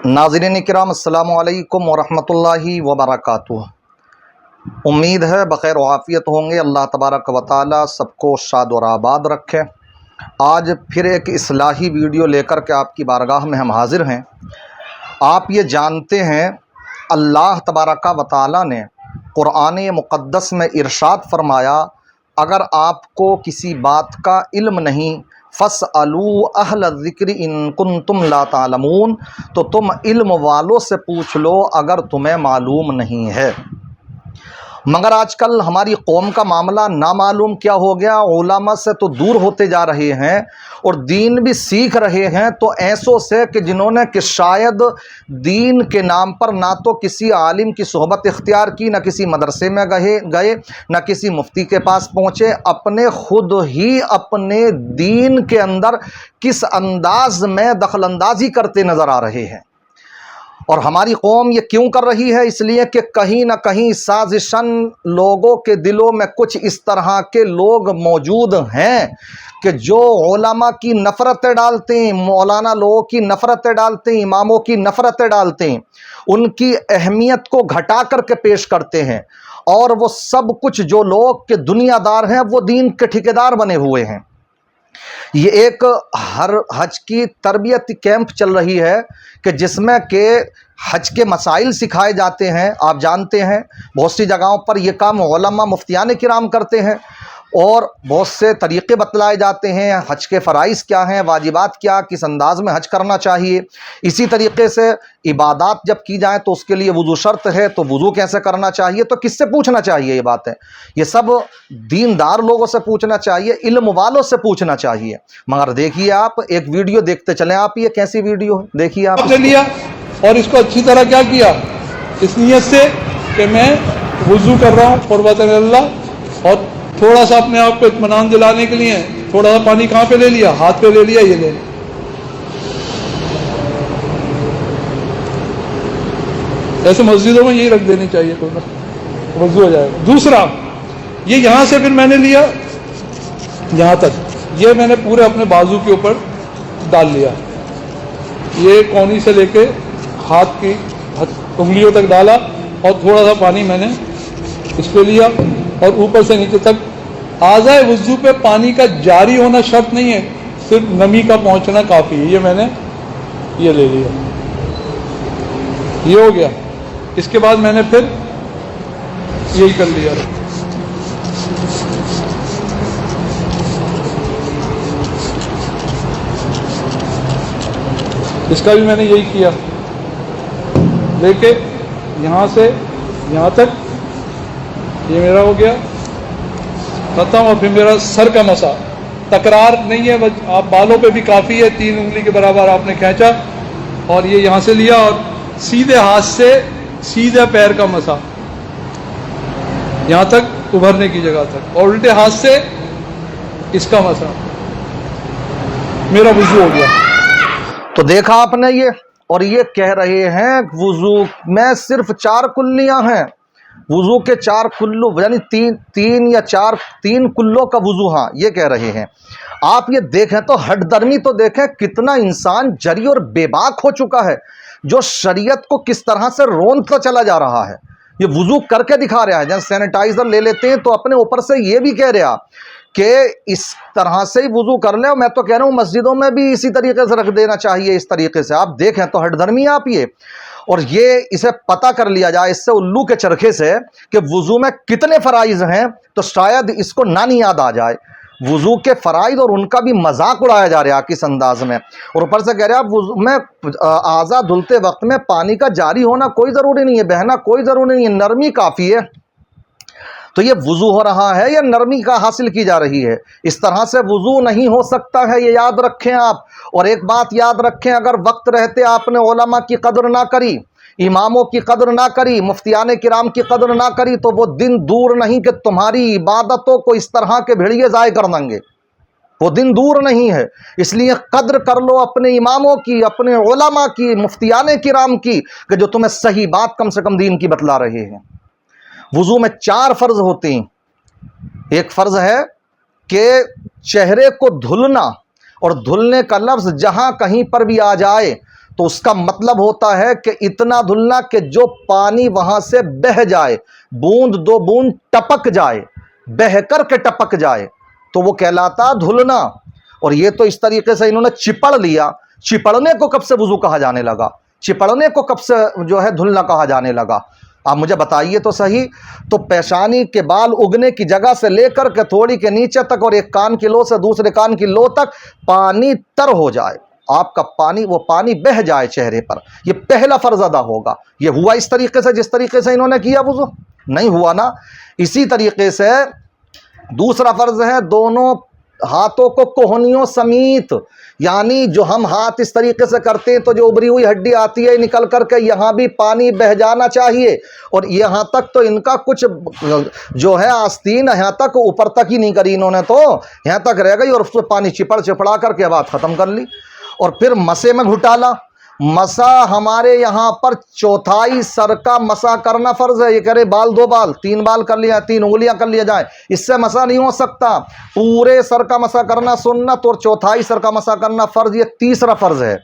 नाज़रीन किराम अस्सलामु अलैकुम वरहमतुल्लाहि वबरकातुह। उम्मीद है बख़ैर आफ़ियत होंगे। अल्लाह तबारक व तआला सबको शाद और आबाद रखे। आज फिर एक इस्लाही वीडियो लेकर के आपकी बारगाह में हम हाज़िर हैं। आप ये जानते हैं अल्लाह तबारक व तआला ने क़ुरान मुक़द्दस में इरशाद फरमाया, अगर आपको किसी बात का इल्म नहीं फ़स्अलू अहल ज़िक्र इन कुन्तुम ला तालमून, तो तुम इल्म वालों से पूछ लो अगर तुम्हें मालूम नहीं है। मगर आजकल हमारी कौम का मामला नामालूम क्या हो गया, उलमा से तो दूर होते जा रहे हैं और दीन भी सीख रहे हैं तो ऐसों से कि जिन्होंने कि शायद दीन के नाम पर ना तो किसी आलिम की सोहबत इख्तियार की, ना किसी मदरसे में गए ना किसी मुफ्ती के पास पहुँचे, अपने खुद ही अपने दीन के अंदर किस अंदाज में दखलंदाजी करते नज़र आ रहे हैं। और हमारी कौम ये क्यों कर रही है? इसलिए कि कहीं ना कहीं साजिशन लोगों के दिलों में कुछ इस तरह के लोग मौजूद हैं कि जो उलमा की नफ़रतें डालते हैं, मौलाना लोगों की नफ़रतें डालते हैं, इमामों की नफ़रतें डालते हैं, उनकी अहमियत को घटा करके पेश करते हैं। और वो सब कुछ जो लोग के दुनियादार हैं वो दीन के ठेकेदार बने हुए हैं। ये एक हर हज की तरबियत कैंप चल रही है कि जिसमें के हज के मसाइल सिखाए जाते हैं। आप जानते हैं बहुत सी जगहों पर यह काम उलमा मुफ्तियान किराम करते हैं और बहुत से तरीक़े बतलाए जाते हैं, हज के फ़राइज़ क्या हैं, वाजिबात क्या, किस अंदाज़ में हज करना चाहिए। इसी तरीक़े से इबादत जब की जाए तो उसके लिए वुज़ू शर्त है, तो वुज़ू कैसे करना चाहिए, तो किससे पूछना चाहिए? ये बात है, ये सब दीनदार लोगों से पूछना चाहिए, इल्म वालों से पूछना चाहिए। मगर देखिए आप एक वीडियो देखते चलें। आप ये कैसी वीडियो है, देखिए आप। आपने लिया और इसको अच्छी तरह क्या किया, इस नीयत से कि मैं वुज़ू कर रहा हूँ क़ुर्बतन अल्लाह, और थोड़ा सा अपने आप को इत्मीनान दिलाने के लिए थोड़ा सा पानी कहाँ पे ले लिया, हाथ पे ले लिया, ये ले लिया। ऐसे मस्जिदों में यही रख देनी चाहिए, तो वुज़ू हो जाएगा। दूसरा, ये यहाँ से फिर मैंने लिया यहाँ तक, ये मैंने पूरे अपने बाजू के ऊपर डाल लिया, ये कोनी से लेके हाथ की उंगलियों तक डाला और थोड़ा सा पानी मैंने इस पे लिया और ऊपर से नीचे तक। आज़ाए वुज़ू पे पानी का जारी होना शर्त नहीं है, सिर्फ नमी का पहुंचना काफ़ी है। ये मैंने ये ले लिया, ये हो गया। इसके बाद मैंने फिर यही कर लिया, इसका भी मैंने यही किया, लेके यहाँ से यहाँ तक ये मेरा हो गया खत्म। और फिर मेरा सर का मसा, तकरार नहीं है, आप बालों पे भी काफ़ी है, 3 उंगली के बराबर आपने खींचा और ये यहाँ से लिया और सीधे हाथ से सीधे पैर का मसा यहाँ तक उभरने की जगह तक, और उल्टे हाथ से इसका मसा, मेरा वुज़ू हो गया। तो देखा आपने ये, और ये कह रहे हैं वुज़ू में सिर्फ 4 कुल्लियाँ हैं, वुज़ू के 4 कुल्लू, यानी तीन कुल्लों का वुज़ू। हाँ, ये कह रहे हैं। आप ये देखें तो हठधर्मी तो देखें, कितना इंसान जरी और बेबाक हो चुका है, जो शरीयत को किस तरह से रोंदता चला जा रहा है। ये वुज़ू करके दिखा रहा है, जब सैनिटाइज़र ले लेते हैं तो अपने ऊपर से ये भी कह रहा कि इस तरह से ही वुज़ू कर ले। मैं तो कह रहा हूँ मस्जिदों में भी इसी तरीके से रख देना चाहिए, इस तरीके से। आप देखें तो हठधर्मी आप ये, और ये इसे पता कर लिया जाए इससे उल्लू के चरखे से कि वुज़ू में कितने फ़राइज़ हैं, तो शायद इसको ना नहीं याद आ जाए वुज़ू के फ़राइज़, और उनका भी मजाक उड़ाया जा रहा है किस अंदाज में। और ऊपर से कह रहे हैं आप वुज़ू में आज़ा धुलते वक्त में पानी का जारी होना कोई ज़रूरी नहीं है, बहना कोई ज़रूरी नहीं है, नरमी काफ़ी है। तो ये वुज़ू हो रहा है या नरमी का हासिल की जा रही है? इस तरह से वुज़ू नहीं हो सकता है, ये याद रखें आप। और एक बात याद रखें, अगर वक्त रहते आपने उलमा की कदर ना करी, इमामों की कदर ना करी, मुफ्तियान किराम की कदर ना करी, तो वो दिन दूर नहीं कि तुम्हारी इबादतों को इस तरह के भेड़िए ज़ाय कर देंगे। वो दिन दूर नहीं है। इसलिए कद्र कर लो अपने इमामों की, अपने उलमा की, मुफ्तियान किराम की, कि जो तुम्हें सही बात कम से कम दीन की बतला रहे हैं। वुज़ू में 4 फ़र्ज़ होते हैं। एक फ़र्ज़ है कि चेहरे को धुलना, और धुलने का लफ्ज़ जहाँ कहीं पर भी आ जाए تو اس کا مطلب ہوتا ہے کہ اتنا دھلنا کہ جو پانی وہاں سے بہہ جائے، بوند دو بوند ٹپک جائے، بہہ کر کے ٹپک جائے، تو وہ کہلاتا دھلنا۔ اور یہ تو اس طریقے سے انہوں نے چپڑ لیا۔ چپڑنے کو کب سے وضو کہا جانے لگا؟ چپڑنے کو کب سے جو ہے دھلنا کہا جانے لگا؟ آپ مجھے بتائیے تو صحیح۔ تو پیشانی کے بال اگنے کی جگہ سے لے کر کے تھوڑی کے نیچے تک اور ایک کان کی لو سے دوسرے کان کی لو تک پانی تر ہو جائے، آپ کا پانی، وہ پانی بہہ جائے چہرے پر، یہ پہلا فرض ادا ہوگا۔ یہ ہوا اس طریقے سے جس طریقے سے انہوں نے کیا وضو؟ نہیں ہوا نا۔ اسی طریقے سے دوسرا فرض ہے دونوں ہاتھوں کو کوہنیوں سمیت، یعنی جو ہم ہاتھ اس طریقے سے کرتے ہیں تو جو ابری ہوئی ہڈی آتی ہے نکل کر کے یہاں بھی پانی بہہ جانا چاہیے، اور یہاں تک تو ان کا کچھ جو ہے آستین یہاں تک اوپر تک ہی نہیں کری انہوں نے، تو یہاں تک رہ گئی اور اس پہ پانی چپڑا کر کے بات ختم کر لی۔ اور پھر مسے میں گھٹالا۔ مسا ہمارے یہاں پر چوتھائی سر کا مسا کرنا فرض ہے۔ یہ کہہ رہے بال 2 بال 3 بال کر لیا، 3 انگلیاں کر لیا جائے، اس سے مسا نہیں ہو سکتا۔ پورے سر کا مسا کرنا سنت اور چوتھائی سر کا مسا کرنا فرض، یہ تیسرا فرض ہے۔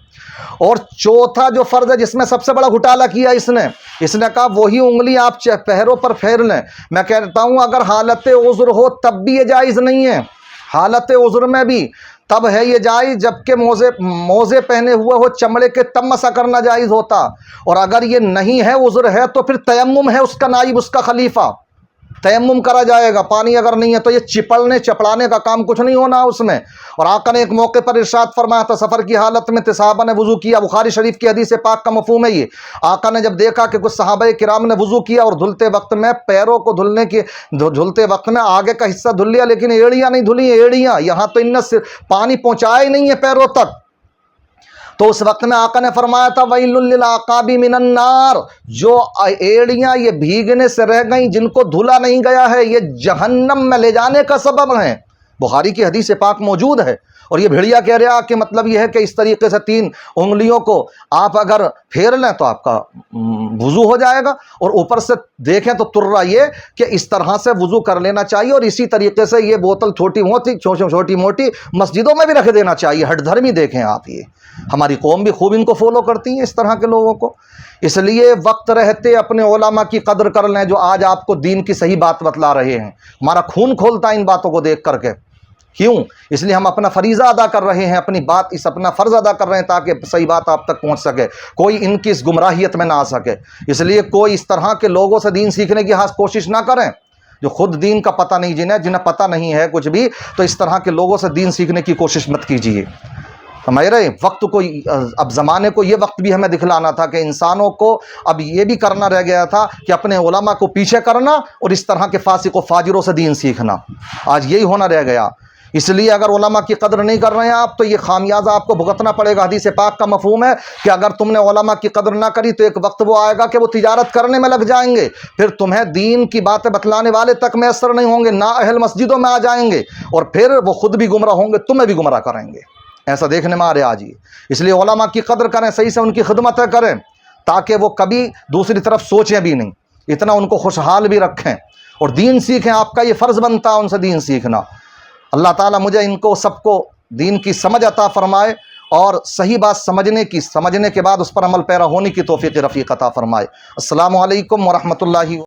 اور چوتھا جو فرض ہے جس میں سب سے بڑا گھٹالا کیا اس نے کہا وہی انگلی آپ پہروں پر پھیر لیں۔ میں کہتا ہوں اگر حالت عذر ہو تب بھی یہ جائز نہیں ہے، حالت عذر میں بھی تب ہے یہ جائز جبکہ موزے پہنے ہوئے ہو چمڑے کے، تب مسا کرنا جائز ہوتا۔ اور اگر یہ نہیں ہے عذر ہے تو پھر تیمم ہے اس کا نائب، اس کا خلیفہ، تیمم کرا جائے گا۔ پانی اگر نہیں ہے تو یہ چپڑانے کا کام کچھ نہیں ہونا اس میں۔ اور آقا نے ایک موقع پر ارشاد فرمایا تھا، سفر کی حالت میں صحابہ نے وضو کیا، بخاری شریف کی حدیث پاک کا مفہوم ہے یہ۔ آقا نے جب دیکھا کہ کچھ صحابہ کرام نے وضو کیا اور دھلتے وقت میں پیروں کو دھلتے وقت میں آگے کا حصہ دھل لیا لیکن ایڑیاں نہیں دھلی، ایڑیاں یہاں تو ان نے پانی پہنچایا ہی نہیں ہے پیروں تک، تو اس وقت میں آقا نے فرمایا تھا وَيْلٌ لِّلْعَقَابِ مِنَ النَّارِ، جو ایڑیاں یہ بھیگنے سے رہ گئیں جن کو دھلا نہیں گیا ہے یہ جہنم میں لے جانے کا سبب ہیں۔ بخاری کی حدیث پاک موجود ہے۔ اور یہ بھیڑیا کہہ رہا کہ مطلب یہ ہے کہ اس طریقے سے 3 انگلیوں کو آپ اگر پھیر لیں تو آپ کا وضو ہو جائے گا۔ اور اوپر سے دیکھیں تو ترا یہ کہ اس طرح سے وضو کر لینا چاہیے، اور اسی طریقے سے یہ بوتل چھوٹی موٹی مسجدوں میں بھی رکھ دینا چاہیے۔ ہٹ دھرمی دیکھیں آپ، یہ ہماری قوم بھی خوب ان کو فالو کرتی ہے اس طرح کے لوگوں کو۔ اس لیے وقت رہتے اپنے علماء کی قدر کر لیں جو آج آپ کو دین کی صحیح بات بتلا رہے ہیں۔ ہمارا خون کھولتا ہے ان باتوں کو دیکھ کر کے۔ کیوں؟ اس لیے ہم اپنا فریضہ ادا کر رہے ہیں، اپنا فرض ادا کر رہے ہیں تاکہ صحیح بات آپ تک پہنچ سکے، کوئی ان کی اس گمراہیت میں نہ آ سکے۔ اس لیے کوئی اس طرح کے لوگوں سے دین سیکھنے کی کوشش نہ کریں جو خود دین کا پتہ نہیں، جنہیں پتہ نہیں ہے کچھ بھی، تو اس طرح کے لوگوں سے دین سیکھنے کی کوشش مت کیجیے۔ ہمارے وقت کو، اب زمانے کو یہ وقت بھی ہمیں دکھلانا تھا کہ انسانوں کو اب یہ بھی کرنا رہ گیا تھا کہ اپنے علماء کو پیچھے کرنا اور اس طرح کے فاسق و فاجروں سے دین سیکھنا، آج یہی ہونا رہ گیا۔ اس لیے اگر علماء کی قدر نہیں کر رہے ہیں آپ تو یہ خامیازہ آپ کو بھگتنا پڑے گا۔ حدیث پاک کا مفہوم ہے کہ اگر تم نے علماء کی قدر نہ کری تو ایک وقت وہ آئے گا کہ وہ تجارت کرنے میں لگ جائیں گے، پھر تمہیں دین کی باتیں بتلانے والے تک میسر نہیں ہوں گے، نااہل مسجدوں میں آ جائیں گے اور پھر وہ خود بھی گمراہ ہوں گے، تمہیں بھی گمراہ کریں گے۔ ایسا دیکھنے میں آ رہا آج ہی۔ اس لیے علماء کی قدر کریں، صحیح سے ان کی خدمتیں کریں تاکہ وہ کبھی دوسری طرف سوچیں بھی نہیں، اتنا ان کو خوشحال بھی رکھیں اور دین سیکھیں۔ آپ کا یہ فرض بنتا ہے ان سے دین سیکھنا۔ اللہ تعالیٰ مجھے ان کو سب کو دین کی سمجھ عطا فرمائے اور صحیح بات سمجھنے کے بعد اس پر عمل پیرا ہونے کی توفیق رفیق عطا فرمائے۔ السلام علیکم ورحمۃ اللہ۔